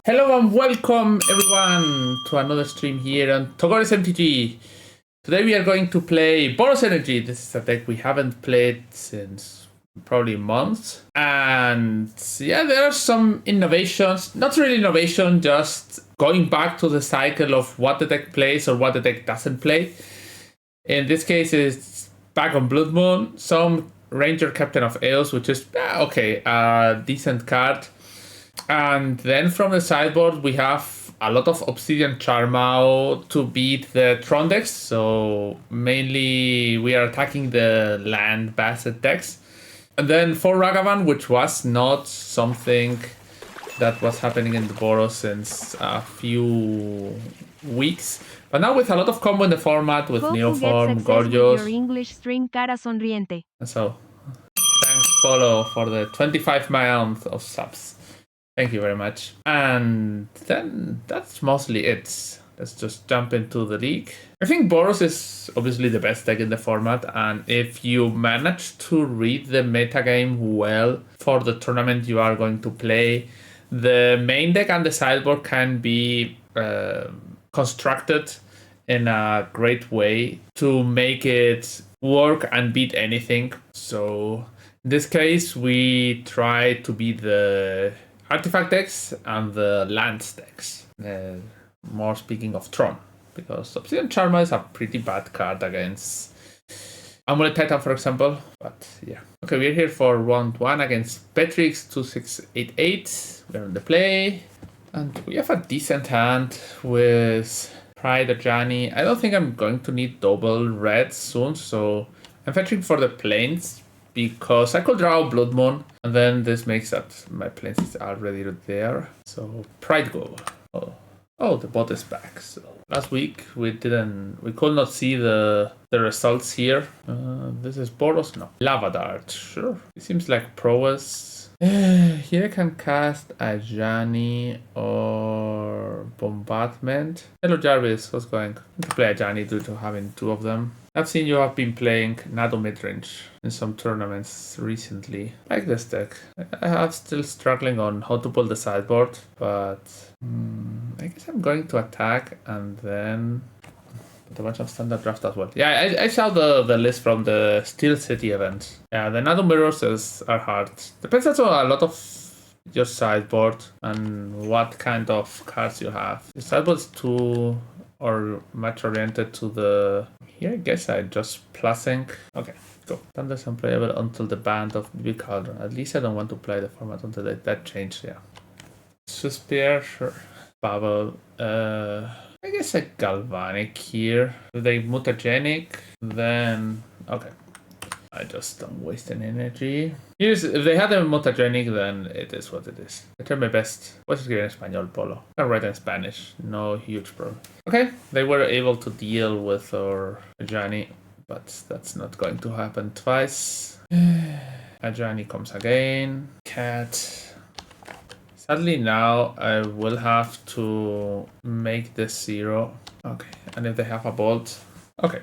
Hello and welcome everyone to another stream here on Boros MTG. Today we are going to play Boros Energy. This is a deck we haven't played since probably months. And yeah, there are some innovations. Not really innovation, just going back to the cycle of what the deck plays or what the deck doesn't play. In this case, it's back on Blood Moon. Some Ranger Captain of Eos, which is okay, a decent card. And then from the sideboard, we have a lot of Obsidian Charmao to beat the Tron decks. So mainly we are attacking the land-based decks. And then for Ragavan, which was not something that was happening in the Boros since a few weeks. But now with a lot of combo in the format with Neoform, Gorgeous. Your English stream cara sonriente. And so, thanks Polo for the 25 months of subs. Thank you very much. And then that's mostly it. Let's just jump into the league. I think Boros is obviously the best deck in the format, and if you manage to read the metagame well for the tournament you are going to play, the main deck and the sideboard can be constructed in a great way to make it work and beat anything. So in this case, we try to beat the artifact decks and the lands decks. More speaking of Tron, because Obsidian Charma is a pretty bad card against Amulet Titan, for example. But yeah. Okay, we're here for round 1 against Petrix 2688. We're on the play. And we have a decent hand with Pride Ajani. I don't think I'm going to need double red soon, so I'm fetching for the plains because I could draw Blood Moon, and then this makes that my plains is already there. So Pride go. Oh, the bot is back. So last week we could not see the results here. This is Boros? No. Lava Dart, sure. It seems like Prowess. Here I can cast Ajani or Bombardment. Hello Jarvis, how's it going? I can play Ajani due to having 2 of them. I've seen you have been playing Nado midrange in some tournaments recently. I like this deck. I have still struggling on how to pull the sideboard, but I guess I'm going to attack and then put a bunch of standard draft as well. Yeah, I saw the list from the Steel City event. Yeah, the Nado mirrors are hard. Depends also a lot of your sideboard and what kind of cards you have. Your sideboard is too or much oriented to the... Here I guess I just plussing. Okay, go. Thunder's unplayable until the band of the big cauldron. At least I don't want to play the format until that changed, yeah. Suspire, sure. Bubble. I guess a Galvanic here. If they mutagenic, then... Okay. I just don't waste any energy. If they had a mutagenic, then it is what it is. I try my best. What's it in Espanol, Polo? I write in Spanish. No huge problem. Okay, they were able to deal with our Ajani, but that's not going to happen twice. Ajani comes again. Cat. Sadly now I will have to make this 0. Okay, and if they have a bolt, okay.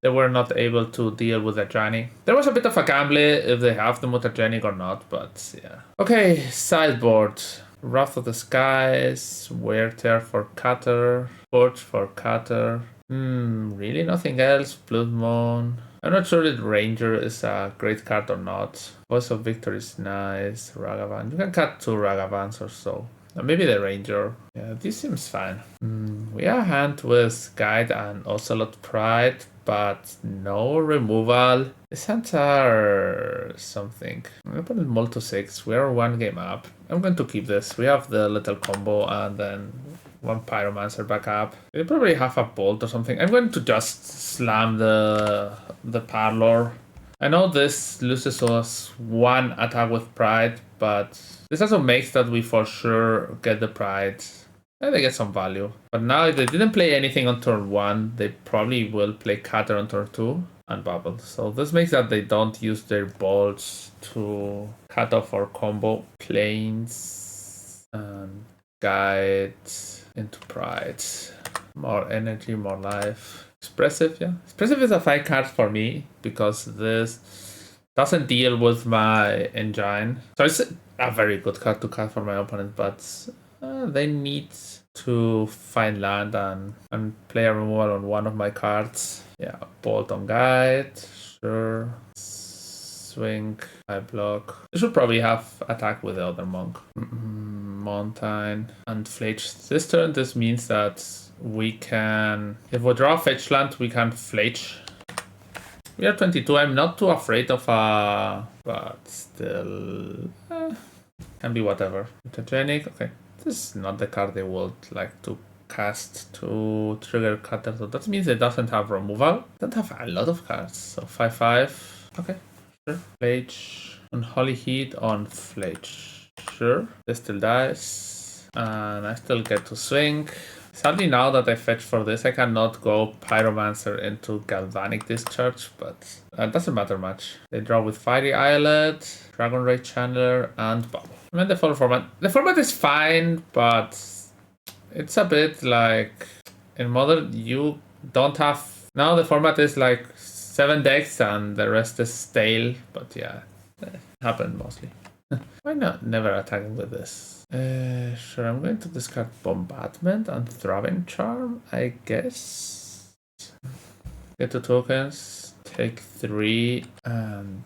They were not able to deal with Ajani. There was a bit of a gamble if they have the mutagenic or not, but yeah. Okay, sideboard. Wrath of the Skies, Wear Tear for Cutter, Forge for Cutter. Really nothing else. Blood Moon. I'm not sure that Ranger is a great card or not. Voice of Victory is nice. Ragavan. You can cut 2 Ragavans or so. Maybe the Ranger. Yeah, this seems fine. We are hand with Guide and Ocelot Pride, but no removal. These hands are something. I'm going to put it Mult to 6. We are 1 game up. I'm going to keep this. We have the little combo and then 1 Pyromancer back up. We probably have a Bolt or something. I'm going to just slam the Parlor. I know this loses us 1 attack with Pride, but this also makes that we for sure get the Pride. And they get some value. But now if they didn't play anything on turn 1, they probably will play Cutter on turn 2 and Bubble. So this makes that they don't use their bolts to cut off our combo. Plains and Guide into Pride. More energy, more life. Expressive, yeah. Expressive is a fine card for me because this doesn't deal with my engine. So it's a very good card to cut for my opponent, but They need to find land and play a removal on one of my cards. Yeah, Bolt on Guide, sure. Swing, I block. You should probably have attack with the other monk. Mountain and Fletch. This turn, this means that we can, if we draw a fetch land, we can Fletch. We are 22. I'm not too afraid of but still, can be whatever. Mutagenic, okay. This is not the card they would like to cast to trigger cutter, so that means it doesn't have removal. It doesn't have a lot of cards, so 5/5. Okay, sure. Fletch on Holy Heat on Fletch. Sure. This still dies, and I still get to swing. Sadly, now that I fetch for this, I cannot go Pyromancer into Galvanic Discharge, but it doesn't matter much. They draw with Fiery Islet, Dragon Ray Channeler, and Bubble. I mean, the full format. The format is fine, but it's a bit like in Modern, you don't have. Now the format is like 7 decks and the rest is stale, but yeah, it happened mostly. Why not never attacking with this? Sure, I'm going to discard Bombardment and Throbbing Charm, I guess. Get 2 tokens, take 3, and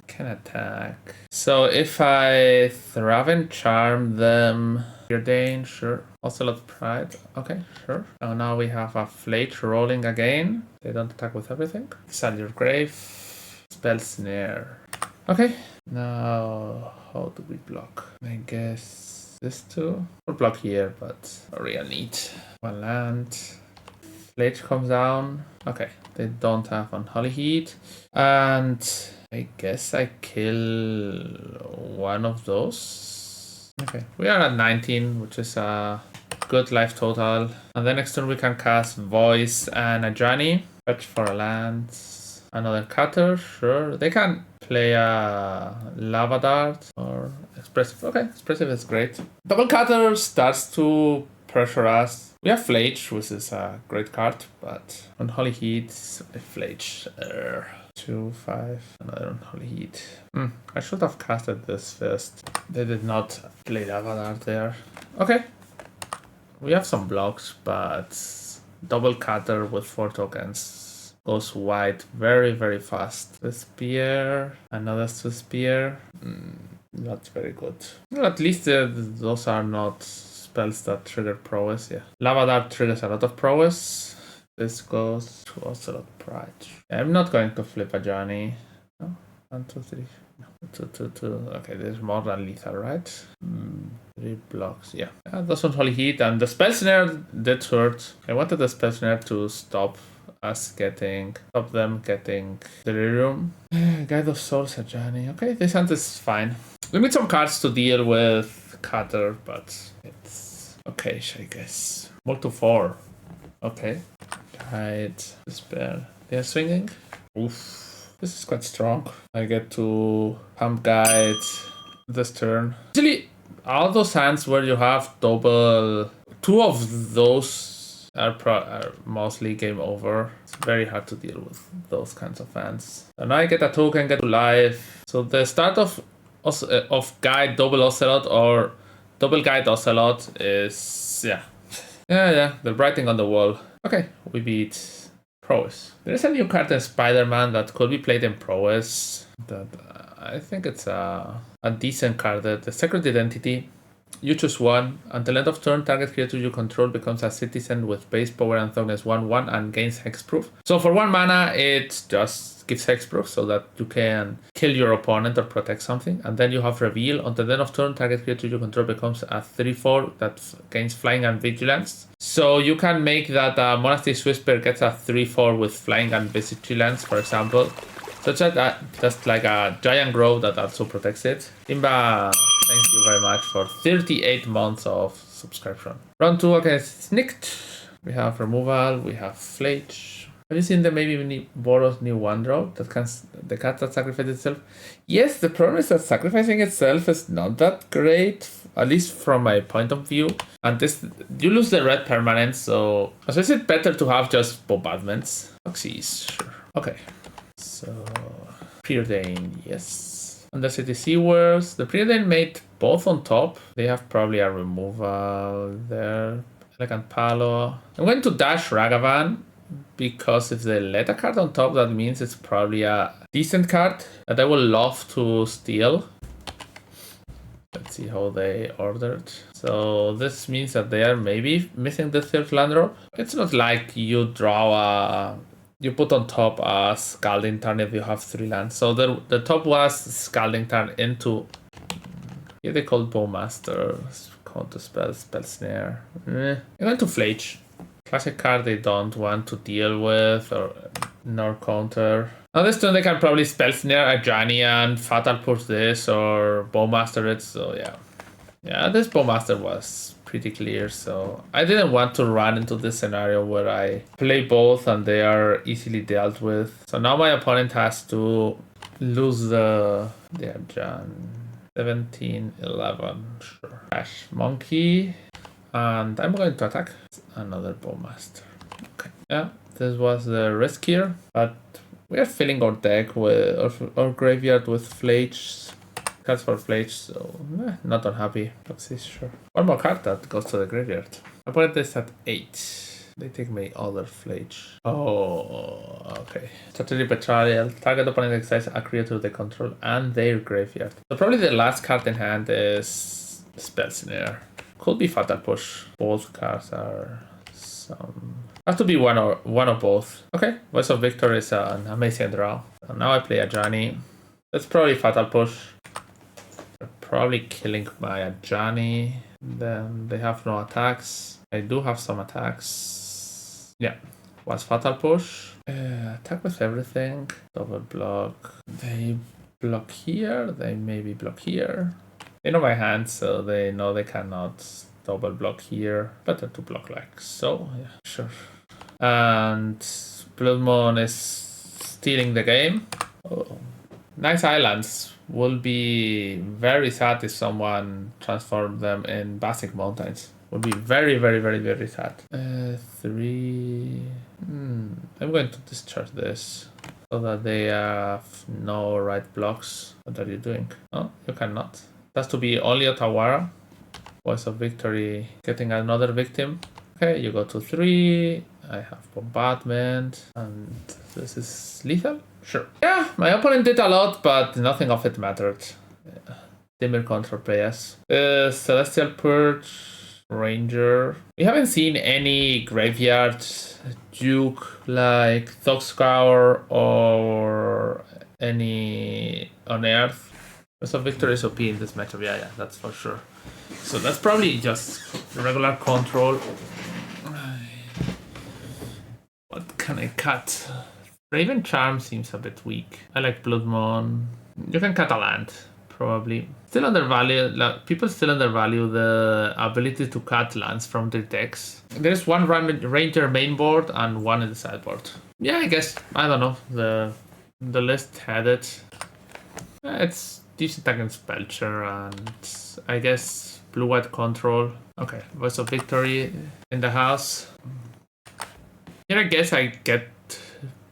can attack. So if I Throbbing Charm them, Dane, sure. Ocelot Pride, okay, sure. And now we have a Fletch rolling again. They don't attack with everything. Sell your grave, Spell Snare. Okay, now how do we block? I guess this two. We'll block here, but a real need. 1 land. Fletch comes down. Okay, they don't have on Holy Heat. And I guess I kill one of those. Okay, we are at 19, which is a good life total. And then next turn we can cast Voice and a Johnny. Fetch for a land. Another cutter, sure. They can play a Lava Dart or Expressive. Okay, Expressive is great. Double cutter starts to pressure us. We have Fletch, which is a great card, but on Holy Heat, Fletch. 2, 5, another on Holy Heat. I should have casted this first. They did not play Lava Dart there. Okay. We have some blocks, but double cutter with 4 tokens. Goes wide very, very fast. The spear, another spear. Not very good. Well, at least those are not spells that trigger prowess. Yeah, Lava Dart triggers a lot of prowess. This goes to Ocelot Pride. Yeah, I'm not going to flip a Johnny. No, 1, 2, 3. No, 2, 2, 2. Okay, there's more than lethal, right? 3 blocks. Yeah, those on Holy Heat and the Spell Snare did hurt. I wanted the Spell Snare to stop them getting Delirium. Guide of Souls, Ajani. Okay, this hand is fine. We need some cards to deal with Cutter, but it's okay, I guess. Multi 4. Okay. Guide, Despair. They are swinging. Oof. This is quite strong. I get to Pump Guide this turn. Usually, all those hands where you have double, 2 of those are mostly game over. It's very hard to deal with those kinds of hands. And I get a token, get to life. So the start of Guide Double Ocelot or Double Guide Ocelot is yeah, the writing on the wall. Okay, we beat Prowess. There is a new card in Spider-Man that could be played in Prowess. That I think it's a decent card. The Secret Identity. You choose one. Until end of turn, target creature you control becomes a citizen with base power and toughness 1/1 and gains hexproof. So for 1 mana, it just gives hexproof so that you can kill your opponent or protect something. And then you have reveal. Until the end of turn, target creature you control becomes a 3/4 that gains flying and vigilance. So you can make that Monastery's Whisper gets a 3/4 with flying and vigilance, for example. Such that just like a giant grove that also protects it. Imba, thank you very much for 38 months of subscription. Round 2 against Snicked. We have removal, we have Fletch. Have you seen the maybe Boros new 1-drop that can the card that sacrifices itself? Yes, the problem is that sacrificing itself is not that great, at least from my point of view. And this, you lose the red permanence, so is it better to have just bombardments? Oxys, sure. Okay. So, Preordain, yes. Undercity Seawards. The Preordained made both on top. They have probably a removal there. Elegant Palo. I'm going to dash Ragavan because if they let a card on top, that means it's probably a decent card that I will love to steal. Let's see how they ordered. So this means that they are maybe missing the third land drop. It's not like you draw a... You put on top a Scalding Tarn if you have 3 lands. So the top was Scalding Tarn into... Here they called Bowmaster. Counter spell, Spell Snare. I'm going to Flage. Classic card they don't want to deal with or nor counter. On this turn they can probably Spell Snare a Johnny and Fatal Push this or Bowmaster it. So yeah. Yeah, this Bowmaster was pretty clear, so I didn't want to run into this scenario where I play both and they are easily dealt with. So now my opponent has to lose the John 17, 11, sure. Ash Monkey, and I'm going to attack another Bowmaster. Okay, yeah, this was the risk here, but we are filling our deck with our graveyard with Flage. Cards for Flage, so not unhappy. Let's see, sure. One more card that goes to the graveyard. I put this at 8. They take my other Flage. Oh, okay. Strategy Betrayal. Target opponent exercise a creature they control and their graveyard. So probably the last card in hand is Spell Snare. Could be Fatal Push. Both cards are some... Have to be one or both. Okay, Voice of Victor is an amazing draw. So now I play a Johnny. That's probably Fatal Push. Probably killing my Ajani. Then they have no attacks. I do have some attacks. Yeah. Was Fatal Push. Attack with everything. Double block. They block here. They maybe block here. They know my hand, so they know they cannot double block here. Better to block like so. Yeah, sure. And Blood Moon is stealing the game. Oh. Nice islands. Will be very sad if someone transformed them in basic mountains. Would be very, very, very, very sad. 3. I'm going to discharge this so that they have no right blocks. What are you doing? Oh, you cannot. It has to be only Otawara. Voice of Victory getting another victim. Okay, you go to 3. I have Bombardment, and this is lethal. Sure. Yeah, my opponent did a lot, but nothing of it mattered. Yeah. Dimir contra Prowess. Celestial Purge, Ranger. We haven't seen any graveyard Duke like Thogscour or any Unearth. So Victory is OP in this matchup. Yeah, that's for sure. So that's probably just regular control. What can I cut? Raven Charm seems a bit weak. I like Blood Moon. You can cut a land, probably. Still undervalue. People still undervalue the ability to cut lands from their decks. There's one Ranger main board and one in the sideboard. Yeah, I guess. I don't know. The list had it. It's decent against Belcher and I guess blue-white control. Okay, Voice of Victory in the house. Here I guess I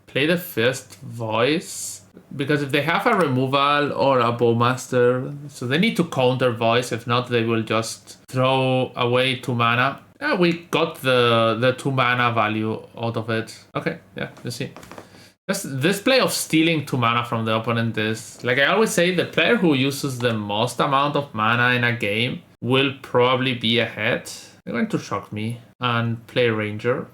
play the first voice, because if they have a removal or a Bowmaster, so they need to counter voice, if not they will just throw away 2 mana. Yeah, we got the 2 mana value out of it. Okay, yeah, you see. This play of stealing 2 mana from the opponent is, like I always say, the player who uses the most amount of mana in a game will probably be ahead. They're going to shock me and play Ranger.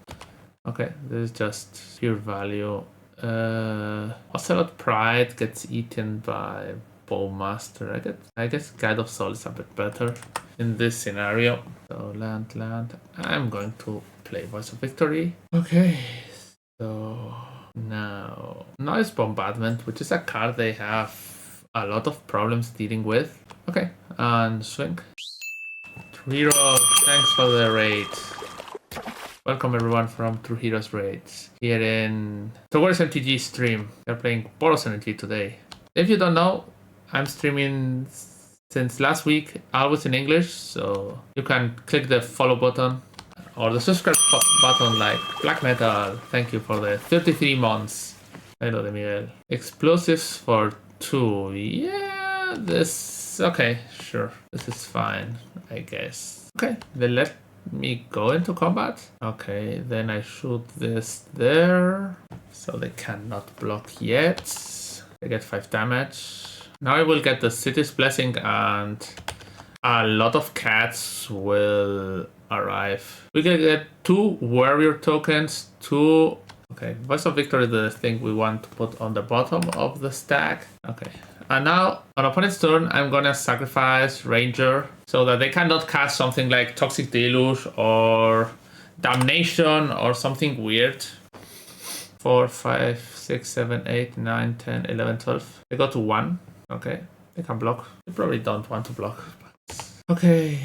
Okay, this is just pure value. Ocelot Pride gets eaten by Bowmaster. I guess Guide of Soul is a bit better in this scenario. So land. I'm going to play Voice of Victory. Okay, so now Noise Bombardment, which is a card they have a lot of problems dealing with. Okay, and swing. True Hero, thanks for the raid. Welcome everyone from True Heroes Raids here in Boros MTG stream. We're playing Boros Energy today. If you don't know, I'm streaming since last week, always in English, so you can click the follow button or the subscribe button like Black Metal. Thank you for the 33 months. Hello, Miguel. Explosives for 2. Yeah, This, okay, sure. This is fine, I guess. Okay, they let me go into combat. Okay, then I shoot this there. So they cannot block yet. They get 5 damage. Now I will get the City's Blessing and a lot of cats will arrive. We can get 2 warrior tokens, 2... Okay, Voice of Victory is the thing we want to put on the bottom of the stack. Okay, and now on opponent's turn, I'm gonna sacrifice Ranger so that they cannot cast something like Toxic Deluge or Damnation or something weird. 4, 5, 6, 7, 8, 9, 10, 11, 12. They go to 1. Okay, they can block. They probably don't want to block. Okay,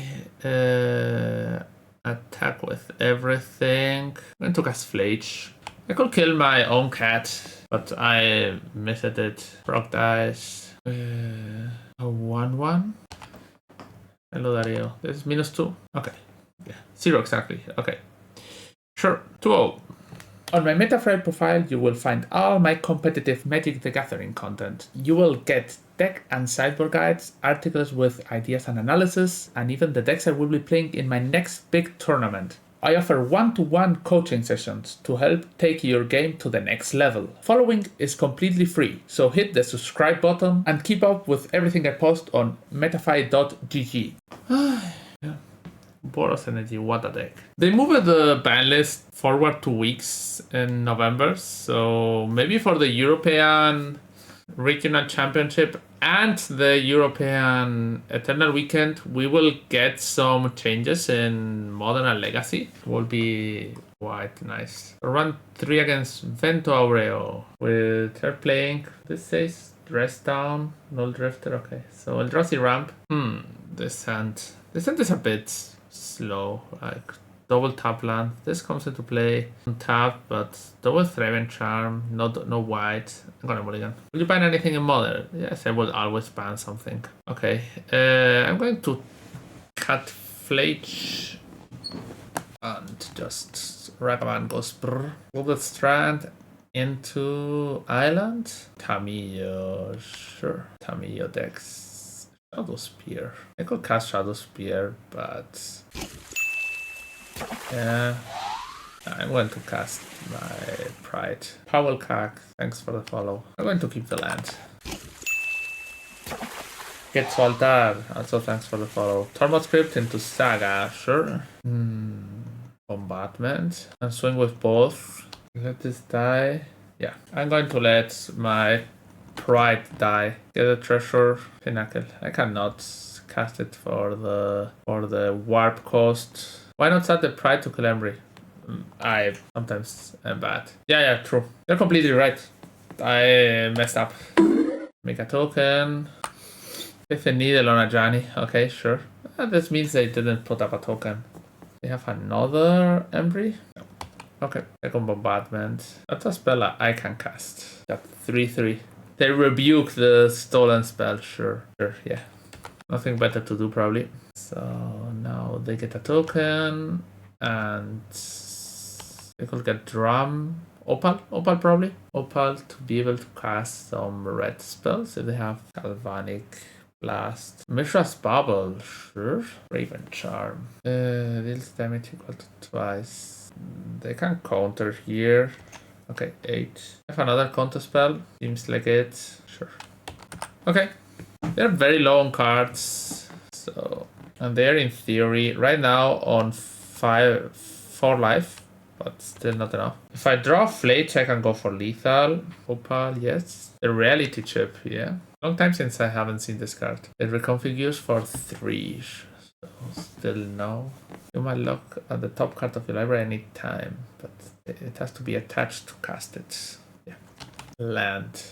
attack with everything. I'm going to cast Flage. I could kill my own cat, but I missed it. Frog dies. A 1-1. Hello, Dario. This is -2. Okay. Yeah, 0 exactly. Okay. Sure. 2-0. On my Metafrail profile, you will find all my competitive Magic the Gathering content. You will get deck and sideboard guides, articles with ideas and analysis, and even the decks I will be playing in my next big tournament. I offer one-to-one coaching sessions to help take your game to the next level. Following is completely free, so hit the subscribe button and keep up with everything I post on metafy.gg. Yeah. Boros Energy, what a deck. They moved the ban list forward 2 weeks in November, so maybe for the European Regional Championship and the European Eternal Weekend, we will get some changes in Modern and Legacy. It will be quite nice. Run 3 against Vento Aureo with her playing. This says Dress Down, Null Drifter. Okay, so Eldrazi Ramp. This hand is a bit slow, like double tap land. This comes into play on tap, but double Thraven Charm, no white. I'm gonna mulligan. Will you ban anything in Modern? Yes, I will always ban something. Okay, I'm going to cut Flage and just Ragavan goes brr. Move the Strand into Island. Tamiyo, sure. Tamiyo decks. Shadow Spear. I could cast Shadow Spear, but yeah, I'm going to cast my Pride. Powell Kak, thanks for the follow. I'm going to keep the land. Get Soltar, also thanks for the follow. Tormod Script into Saga, sure. Bombardment. And swing with both. Let this die. Yeah, I'm going to let my Pride die. Get a Treasure Pinnacle. I cannot cast it for the warp cost. Why not set the Pride to Calamity? I sometimes am bad. Yeah, true. You're completely right. I messed up. Make a token. If a needle on a Johnny. Okay, sure. This means they didn't put up a token. They have another Embry? No. Okay. Second Bombardment. That's a spell I can cast. Got 3/3. They rebuke the stolen spell. Sure, yeah. Nothing better to do, probably. So now they get a token, and they could get Drum. Opal probably. Opal to be able to cast some red spells if they have Galvanic Blast. Mishra's Bubble, sure. Raven Charm. Deals damage equal to twice. They can counter here. Okay, 8. I have another counter spell. Seems like it. Sure. Okay. They're very low on cards. So, and they're in theory right now on 4 life, but still not enough. If I draw Flage, I can go for lethal. Opal, yes. The reality chip, yeah. Long time since I haven't seen this card. It reconfigures for 3. So still no. You might look at the top card of your library any time, but it has to be attached to cast it. Yeah. Land.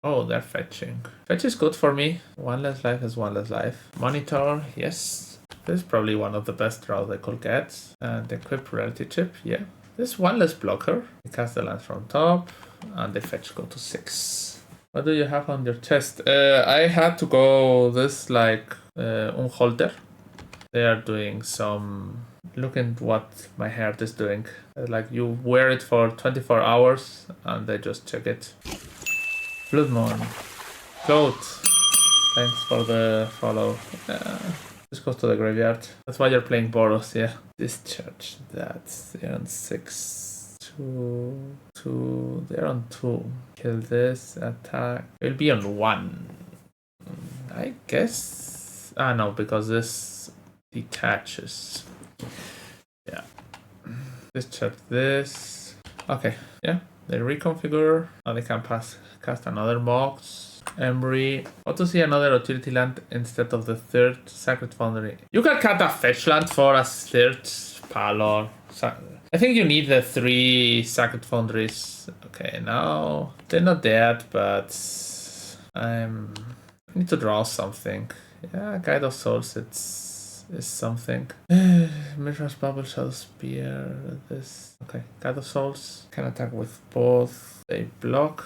Oh, they're fetching. Fetch is good for me. 1 less life is 1 less life. Monitor, yes. This is probably one of the best draws I could get. And equip reality chip, yeah. This 1 less blocker. You cast the land from top, and the fetch go to 6. What do you have on your chest? I had to go this like Unholder. They are doing some... Look at what my heart is doing. Like you wear it for 24 hours and they just check it. Blood Moon. Cloth. Thanks for the follow. Just goes to the graveyard. That's why you're playing Boros, yeah. Discharge. That's they're on 6. 2. They're on 2. Kill this. Attack. It'll be on 1. I guess. No, because this detaches. Yeah. Discharge this. Okay, yeah. They reconfigure. Now they can cast another box. Embry. How to see another utility land instead of the third Sacred Foundry? You can cut a fetch land for a third Pallor. I think you need the 3 Sacred Foundries. Okay, now they're not dead, but I need to draw something. Yeah, Guide of Souls, is something. Mirror's Bubble, Shadow Spear, this. Okay, Guide of Souls. Can attack with both. They block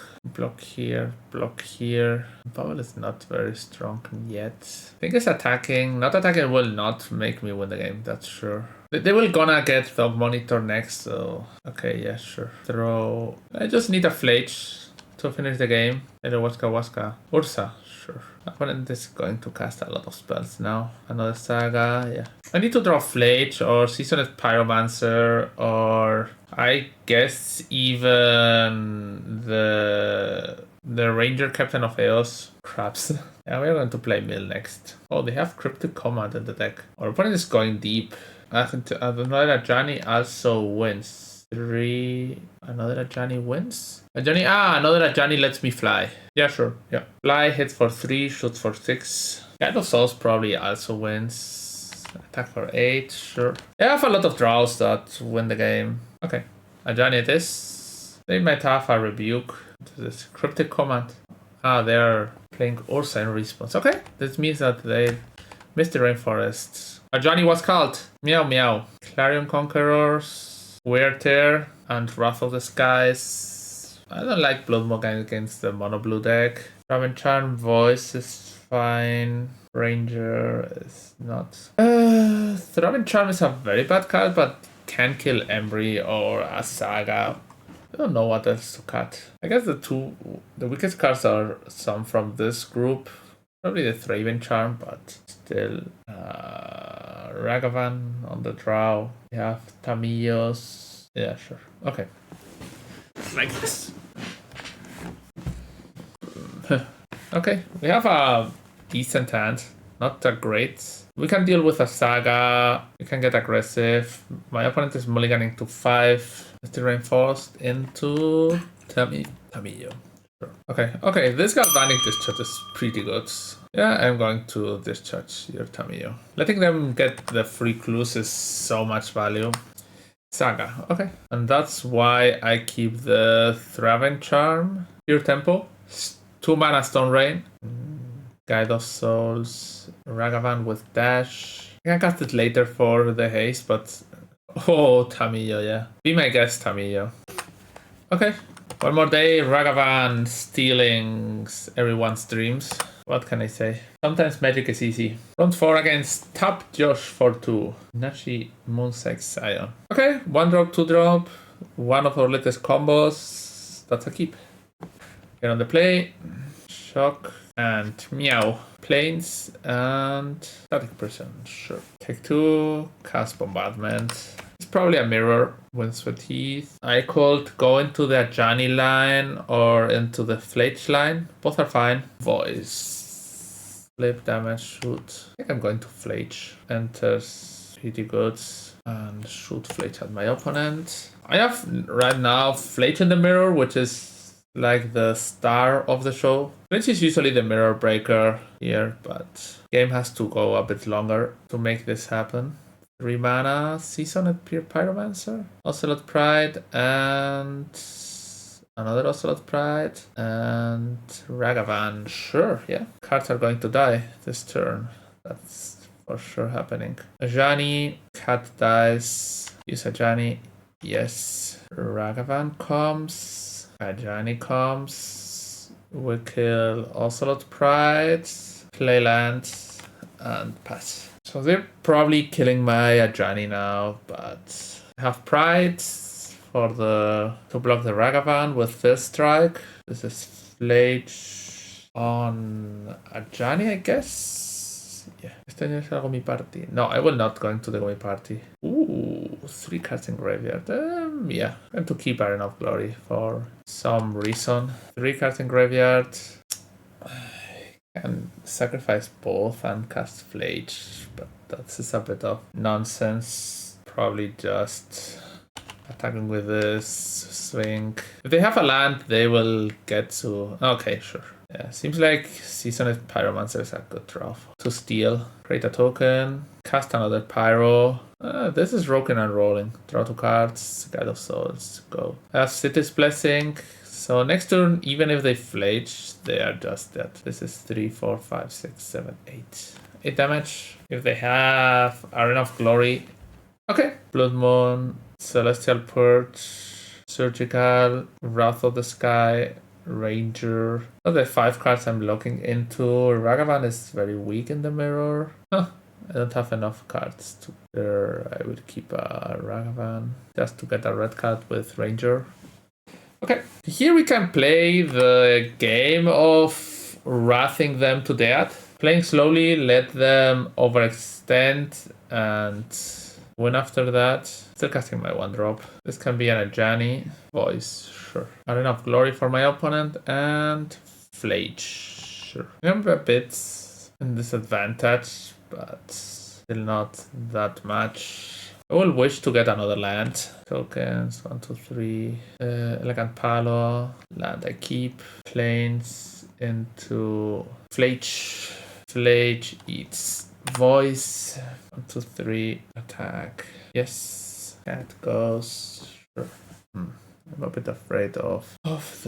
here, block here. Bubble is not very strong yet. I think it's attacking. Not attacking will not make me win the game, that's sure. They will gonna get the monitor next, so... Okay, yeah, sure. Throw... I just need a Flage to finish the game. Either Waska. Ursa, sure. Opponent is going to cast a lot of spells now. Another Saga, yeah. I need to draw Flage or Seasoned Pyromancer or... I guess even the Ranger Captain of Eos. Craps. Yeah, we're going to play Mill next. Oh, they have Cryptic Command in the deck. Our opponent is going deep. Another Ajani also wins. 3. Another Ajani wins? Another Ajani lets me fly. Yeah, sure. Yeah. Fly, hits for 3, shoots for 6. Guide of Souls probably also wins. Attack for 8, sure. Yeah, I have a lot of draws that win the game. Okay. Ajani it is. They might have a Rebuke. This Cryptic Command. They're playing Ursa in response. Okay. This means that they missed the Rainforest. Ajani was called. Meow meow. Clarion Conquerors, Wear Tear, and Wrath of the Skies. I don't like Bloodmock against the mono blue deck. Raven Charm Voice is fine. Ranger is not. Raven Charm is a very bad card, but can kill Embry or a Saga. I don't know what else to cut. I guess the weakest cards are some from this group. Probably the Thraven Charm, but still. Ragavan on the draw. We have Tamillos. Yeah, sure. Okay. Like this. Okay, we have a decent hand. Not that great. We can deal with a Saga. We can get aggressive. My opponent is mulliganing to 5. Still reinforced into Tamillo. Sure. Okay, this galvanic discharge is pretty good. Yeah, I'm going to discharge your Tamillo. Letting them get the free clues is so much value. Saga, okay. And that's why I keep the Thraven Charm. Pure Tempo. 2 mana Stone Rain. Guide of Souls. Ragavan with Dash. I can cast it later for the haste, but... Oh, Tamillo, yeah. Be my guest, Tamillo. Okay. One more day, Ragavan stealing everyone's dreams. What can I say? Sometimes magic is easy. Round 4 against Top Josh for 2. Nashi Moonsex Scion. Okay, 1 drop, 2 drop. One of our latest combos. That's a keep. Get on the play. Shock and meow. Planes and static prison. Sure. Take 2. Cast Bombardment. It's probably a mirror. Wins with Teeth. I could go into the Ajani line or into the Flage line. Both are fine. Voice. Flip damage, shoot. I think I'm going to Flage. Enters pretty good. And shoot Flage at my opponent. I have right now Flage in the mirror, which is like the star of the show. Flage is usually the mirror breaker here, but game has to go a bit longer to make this happen. 3 mana, Seasoned Pure Pyromancer, Ocelot Pride, and another Ocelot Pride, and Ragavan. Sure, yeah. Cards are going to die this turn. That's for sure happening. Ajani, Cat dies. Use Ajani. Yes. Ragavan comes. Ajani comes. We kill Ocelot Pride, play land, and pass. So they're probably killing my Ajani now, but I have Pride to block the Ragavan with this strike. This is Flage. on Ajani, I guess. Yeah. Este año hago mi party. No, I will not go into the Gomi party. Ooh, 3 cards in graveyard. Yeah, I'm going to keep Iron of Glory for some reason. 3 cards in graveyard. And sacrifice both and cast Flage, but that's a bit of nonsense. Probably just attacking with this swing. If they have a land, they will get to... Okay, sure. Yeah, seems like Seasoned Pyromancer is a good draw to steal. Create a token, cast another Pyro. This is Roken and Rolling. Draw 2 cards, Guide of Souls, go. City's Blessing. So next turn, even if they flage, they are just dead. This is 3, 4, 5, 6, 7, 8. 8 damage. If they have Arena of Glory. Okay. Blood Moon, Celestial Purge, Surgical, Wrath of the Sky, Ranger. So the 5 cards I'm looking into. Ragavan is very weak in the mirror. Huh. I don't have enough cards to there. I will keep a Ragavan just to get a red card with Ranger. Okay, here we can play the game of wrathing them to death. Playing slowly, let them overextend and win after that. Still casting my 1-drop. This can be an Ajani. Voice, sure. Not enough glory for my opponent and Flage, sure. Remember a bit in disadvantage, but still not that much. I will wish to get another land. Tokens, 1, 2, 3. Elegant Palo. Land I keep. Planes into Flage. Flage eats Voice. 1, 2, 3. Attack. Yes. Cat goes. Sure. I'm a bit afraid of the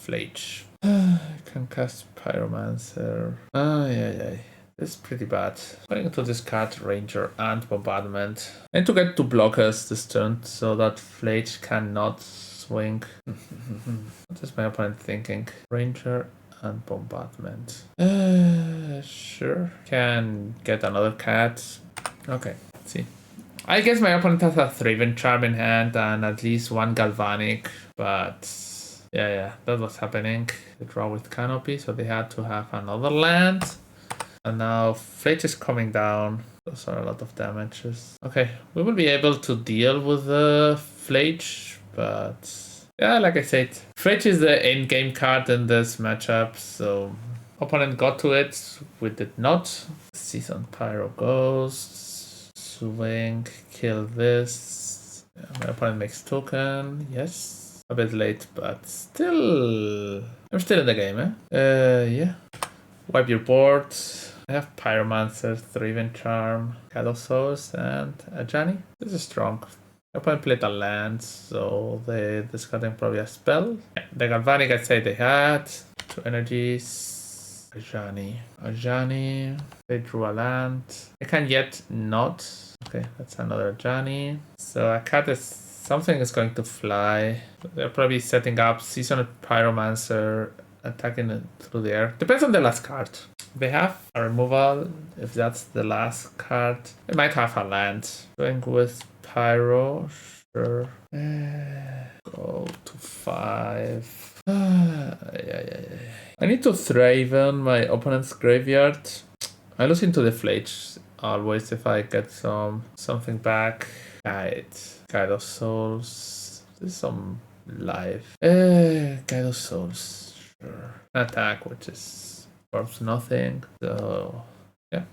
Flage. I can cast Pyromancer. Yeah. It's pretty bad. Going to discard Ranger and Bombardment. I need to get 2 blockers this turn so that Flage cannot swing. What is my opponent thinking? Ranger and Bombardment. Sure. Can get another cat. Okay, let's see. I guess my opponent has a Thraven Charm in hand and at least 1 Galvanic, but yeah, that was happening. They draw with Canopy, so they had to have another land. And now Flage is coming down. Those are a lot of damages. Okay, we will be able to deal with the Flage, but yeah, like I said, Flage is the in-game card in this matchup, so opponent got to it, we did not. Seasoned Pyro goes, swing, kill this. Yeah, my opponent makes token, yes. A bit late, but still, I'm still in the game, yeah. Wipe your board. I have Pyromancer, Thraven Charm, Shadow Source, and Ajani. This is strong. My opponent played a land, so they discarding probably a spell. Yeah, the Galvanic, I'd say they had 2 energies. Ajani. They drew a land. I can yet not. Okay, that's another Ajani. So a cat is something is going to fly. They're probably setting up Seasoned Pyromancer, attacking it through the air. Depends on the last card. They have a removal. If that's the last card, they might have a land. Going with Pyro, sure. Go to 5. Yeah. I need to Thraven my opponent's graveyard. I lose into the Flage always if I get something back. Guide of Souls. This is some life. Guide of Souls. Sure. Attack, which is worth nothing. So yeah,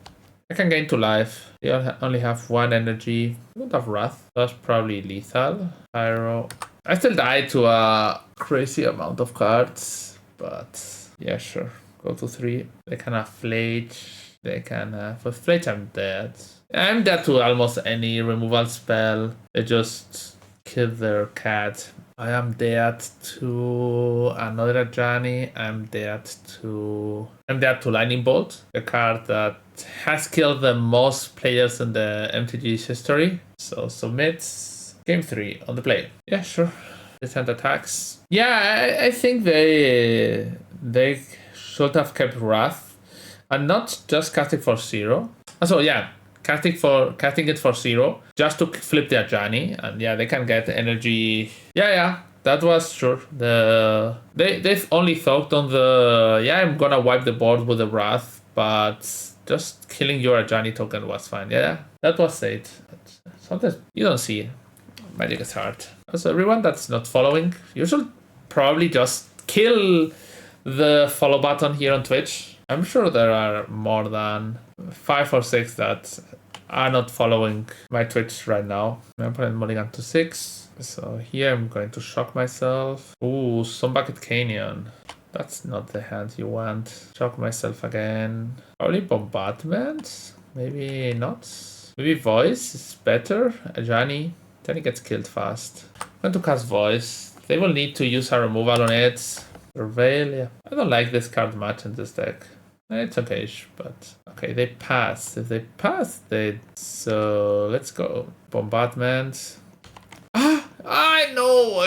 I can gain 2 life. They only have 1 energy. I don't have Wrath. That's probably lethal. Pyro. I still die to a crazy amount of cards, but yeah, sure. Go to 3. They can have Flage. They can have... With Flage, I'm dead. I'm dead to almost any removal spell. They just kill their cat. I am dead to another Ajani. I'm dead to Lightning Bolt, the card that has killed the most players in the MTG's history. So submits. Game 3 on the play. Yeah, sure. They send attacks. Yeah, I think they should have kept Wrath and not just casting for 0. So yeah, casting it for 0 just to flip the Ajani, and yeah, they can get energy. Yeah, that was sure. They've only thought on the I'm gonna wipe the board with the Wrath, but just killing your Ajani token was fine. Yeah, that was it. Sometimes you don't see Magic is hard. So everyone that's not following, you should probably just kill the follow button here on Twitch. I'm sure there are more than 5 or 6 that are not following my Twitch right now. I'm playing Mulligan to 6. So here I'm going to shock myself. Ooh, some Bucket Canyon. That's not the hand you want. Shock myself again. Probably Bombardment? Maybe not. Maybe Voice is better. Ajani. Then he gets killed fast. I'm going to cast Voice. They will need to use a removal on it. Prevail, yeah. I don't like this card much in this deck. It's okay-ish, but... Okay, they pass. If they pass, they... So, let's go. Bombardment. Ah! I know!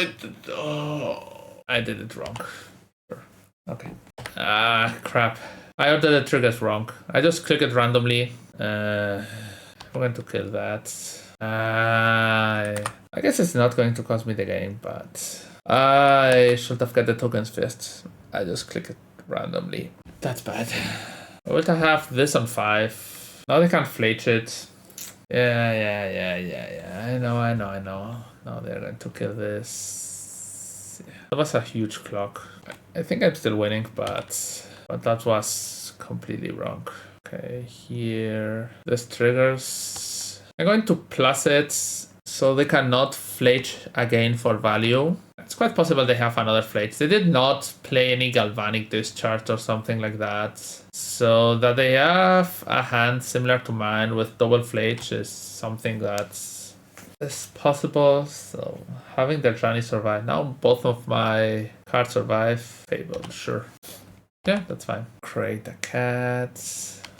I did it wrong. Okay. Ah, crap. I ordered the triggers wrong. I just click it randomly. I'm going to kill that. I guess it's not going to cost me the game, but... I should have got the tokens first. I just click it randomly. That's bad. I would have this on 5. Now they can't flage it. Yeah. I know. Now they're going to kill this. Yeah. That was a huge clock. I think I'm still winning, but that was completely wrong. Okay, here. This triggers. I'm going to plus it so they cannot flage again for value. It's quite possible they have another flage. They did not play any galvanic discharge or something like that. So that they have a hand similar to mine with double flage is something that is possible. So having their Johnny survive. Now both of my cards survive. Fable, sure. Yeah, that's fine. Create a cat.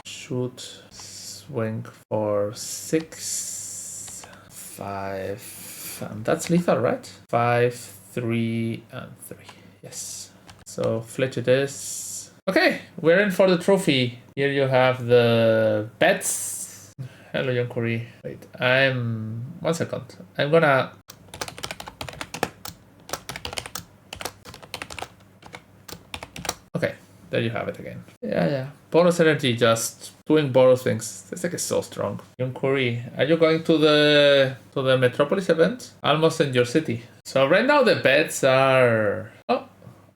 Shoot. Swing for 6. 5. And that's lethal, right? 5. 3 and 3. Yes. So flitch it is. Okay, we're in for the trophy. Here you have the bets. Hello, Yonkuri. Wait, 1 second. I'm gonna... Okay, there you have it again. Yeah. Boros Energy just doing Boros things. This deck is so strong. Yonkuri, are you going to the Metropolis event? Almost in your city. So right now the bets are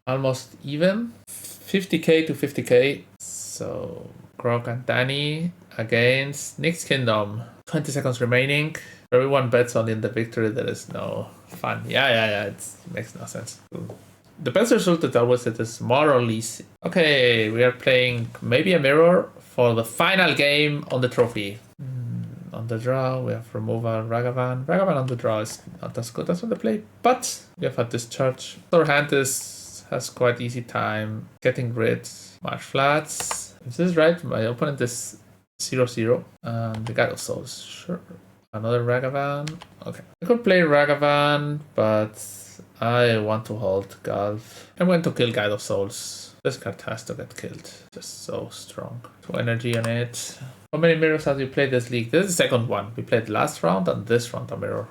almost even. 50k to 50k. So Grok and Danny against Nick's Kingdom. 20 seconds remaining. Everyone bets only in the victory. There is no fun. Yeah. It makes no sense. The best result that always it is more or less. Okay, we are playing maybe a mirror for the final game on the trophy. On the draw, we have removal Ragavan. Ragavan on the draw is not as good as on the play, but we have a discharge. Our hand has quite easy time getting rid. March flats. If this is right, my opponent is 0-0. And the God of Souls, sure. Another Ragavan. Okay. I could play Ragavan, but I want to hold Gulf. I'm going to kill Guide of Souls. This card has to get killed. Just so strong. 2 energy on it. How many mirrors have you played this league? This is the second one. We played last round and this round a mirror.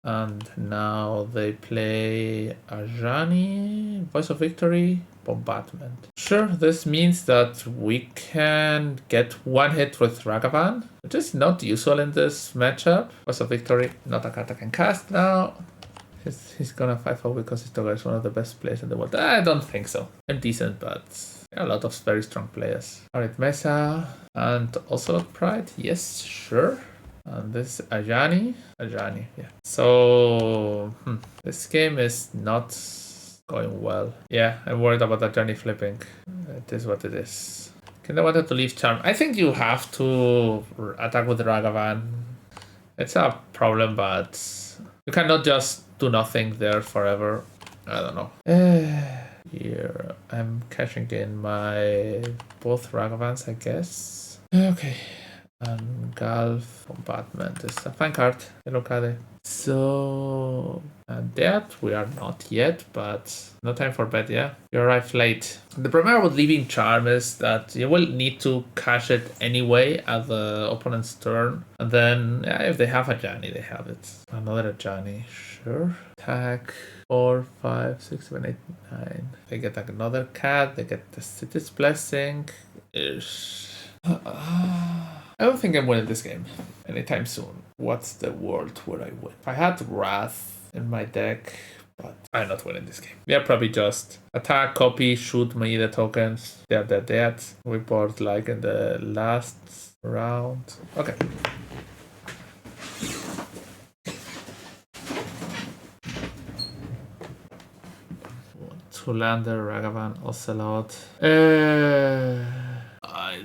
And now they play Ajani, Voice of Victory, Bombardment. Sure, this means that we can get one hit with Ragavan, which is not usual in this matchup. Voice of Victory, not a card I can cast now. He's gonna 5-0 because his Togar is one of the best players in the world. I don't think so. I'm decent, but a lot of very strong players. Alright, Mesa and also Pride. Yes, sure. And this is Ajani, yeah. So, this game is not going well. Yeah, I'm worried about Ajani flipping. It is what it is. Kinda wanted to leave Charm. I think you have to attack with Ragavan. It's a problem, but you cannot just do nothing there forever. I don't know. Here, I'm cashing in my both Ragavans, I guess. Okay. And Gulf Bombardment is a fine card. Hello, Kade. So, that we are not yet, but no time for bet, yeah? You arrived late. The problem with leaving Charm is that you will need to cash it anyway at the opponent's turn. And then, yeah, if they have a Ajani, they have it. Another Ajani, sure. attack 4, 5, 6, 7, 8, 9. They get another cat. They get the city's blessing. I don't think I'm winning this game anytime soon. What's the world where I win? I had Wrath in my deck, but I'm not winning this game. Yeah, probably just attack, copy, shoot me the tokens. They're dead. We board like in the last round. Okay. Two-lander, Ragavan, Ocelot.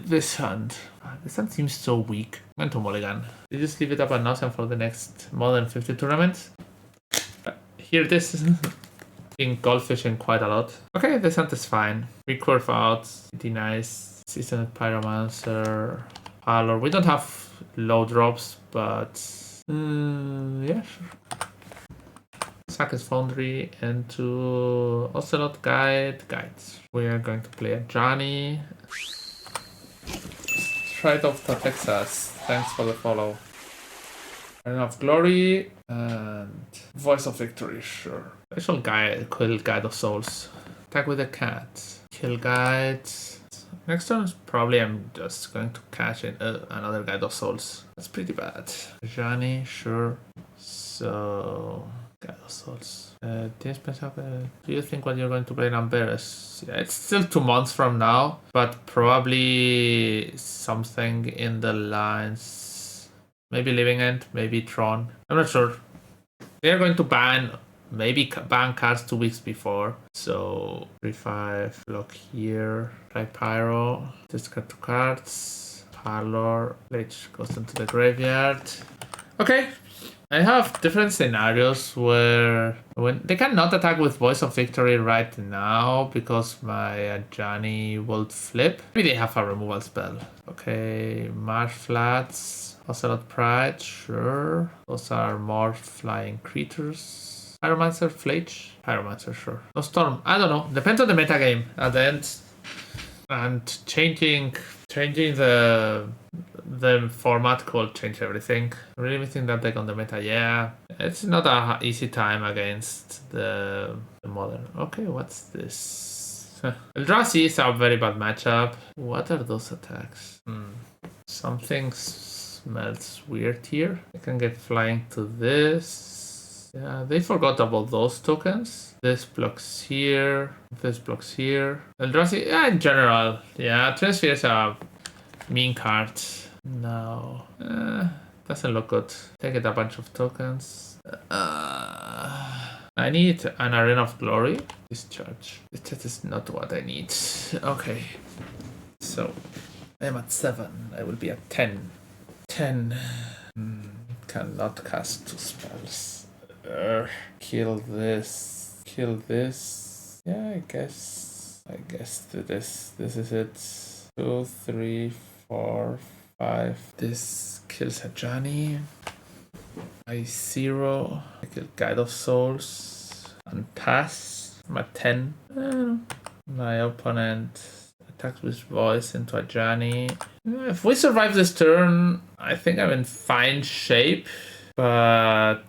This hand seems so weak. I'm going to mulligan. You just leave it up and nothing for the next more than 50 tournaments. Here this is been goldfishing quite a lot. Okay, this hand is fine. Recurve out, pretty nice. Seasoned Pyromancer, Parlor. We don't have low drops, but yeah, sure. Sack his Foundry into Ocelot Guide. We are going to play a Johnny. Straight off to Texas. Thanks for the follow. Arena of Glory and Voice of Victory, sure. Special Guide, kill Guide of Souls. Attack with a cat. Kill Guide. Next turn, probably I'm just going to cash in another Guide of Souls. That's pretty bad. Johnny, sure. So, Guide of Souls. Do you think what you're going to play Namberes? Yeah, it's still 2 months from now, but probably something in the lines. Maybe Living End, maybe Tron. I'm not sure. They're going to ban cards 2 weeks before. So 3-5, block here, play Pyro, discard 2 cards, Parlor, Lich goes into the graveyard. Okay. I have different scenarios where when they cannot attack with Voice of Victory right now because my Johnny will flip. Maybe they have a removal spell. Okay, Marsh Flats, Ocelot Pride, sure. Those are more flying creatures. Pyromancer, Fletch, Pyromancer, sure. No Storm, I don't know. Depends on the meta game at the end. And changing the format could change everything. Really think that deck on the meta, yeah. It's not a easy time against the modern. Okay, what's this? Eldrazi is a very bad matchup. What are those attacks? Something smells weird here. I can get flying to this. Yeah, they forgot about those tokens. This blocks here. This blocks here. Eldrazi, yeah, in general. Yeah, Transfer is a mean card. No. Doesn't look good. Take it a bunch of tokens. I need an Arena of Glory. Discharge. That is not what I need. Okay. So, I'm at 7. I will be at 10. 10. Cannot cast 2 spells. Kill this. Kill this. Yeah, I guess this is it. 2, 3, 4, 5. This kills a Johnny. I 0. I kill Guide of Souls. And pass. I'm at 10. My opponent attacks with Voice into a Johnny. If we survive this turn, I think I'm in fine shape. But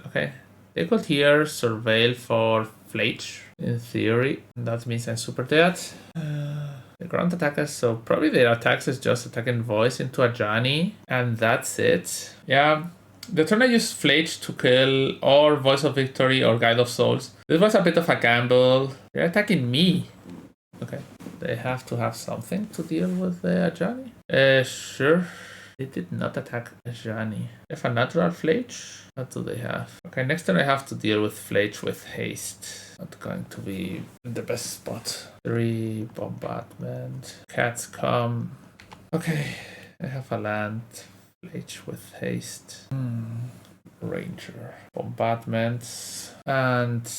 okay. They could here surveil for Fletch, in theory. That means I'm super dead. The ground attackers, so probably their attacks is just attacking Voice into a Johnny, and that's it. Yeah, the turn I used Fletch to kill or Voice of Victory or Guide of Souls. This was a bit of a gamble. They're attacking me. Okay, they have to have something to deal with the Johnny. Sure. They did not attack Johnny. They have a natural Fletch. What do they have? Okay, next turn I have to deal with Fletch with haste. Not going to be in the best spot. 3 bombardment. Cats come. Okay, I have a land. Fletch with haste. Ranger. Bombardments. And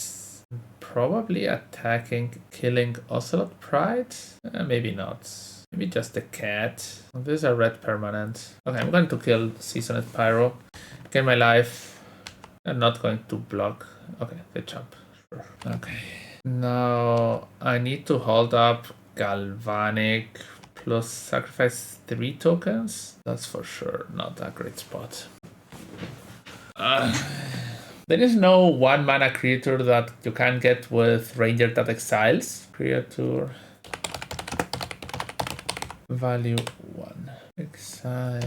probably attacking, killing Ocelot Pride? Maybe not. Maybe just the cat. This is a red permanent. Okay, I'm going to kill Seasoned Pyro. Get my life. I'm not going to block. Okay, they jump. Sure. Okay. Now I need to hold up Galvanic plus sacrifice 3 tokens. That's for sure not a great spot. There is no 1 mana creature that you can get with Ranger that exiles. Creature value 1. Exile.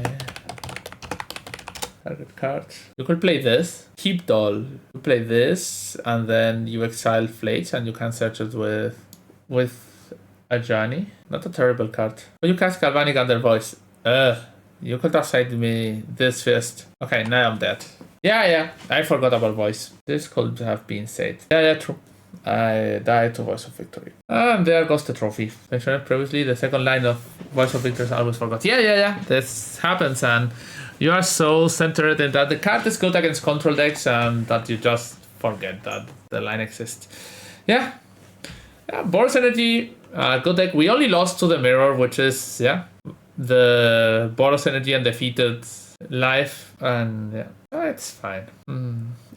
Target card. You could play this. Keep Doll. You play this, and then you exile Flakes, and you can search it with Ajani. Not a terrible card. But you cast Galvanic Under Voice. You could have said me this first. Okay, now I'm dead. Yeah, I forgot about Voice. This could have been said. Yeah, true. I died to Voice of Victory. And there goes the trophy. Mentioned previously, the second line of Voice of Victory is always forgot. Yeah. This happens, and you are so centered in that the card is good against control decks, and that you just forget that the line exists. Yeah, Boros Energy, good deck. We only lost to the Mirror, which is, the Boros Energy undefeated life, and it's fine.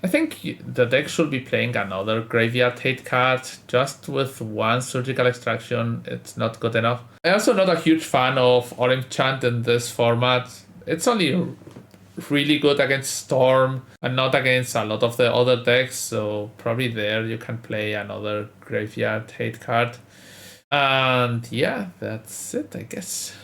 I think the deck should be playing another Graveyard Hate card. Just with 1 Surgical Extraction, it's not good enough. I'm also not a huge fan of Orim Chant in this format. It's only really good against Storm and not against a lot of the other decks, so probably there you can play another Graveyard Hate card. And yeah, that's it, I guess.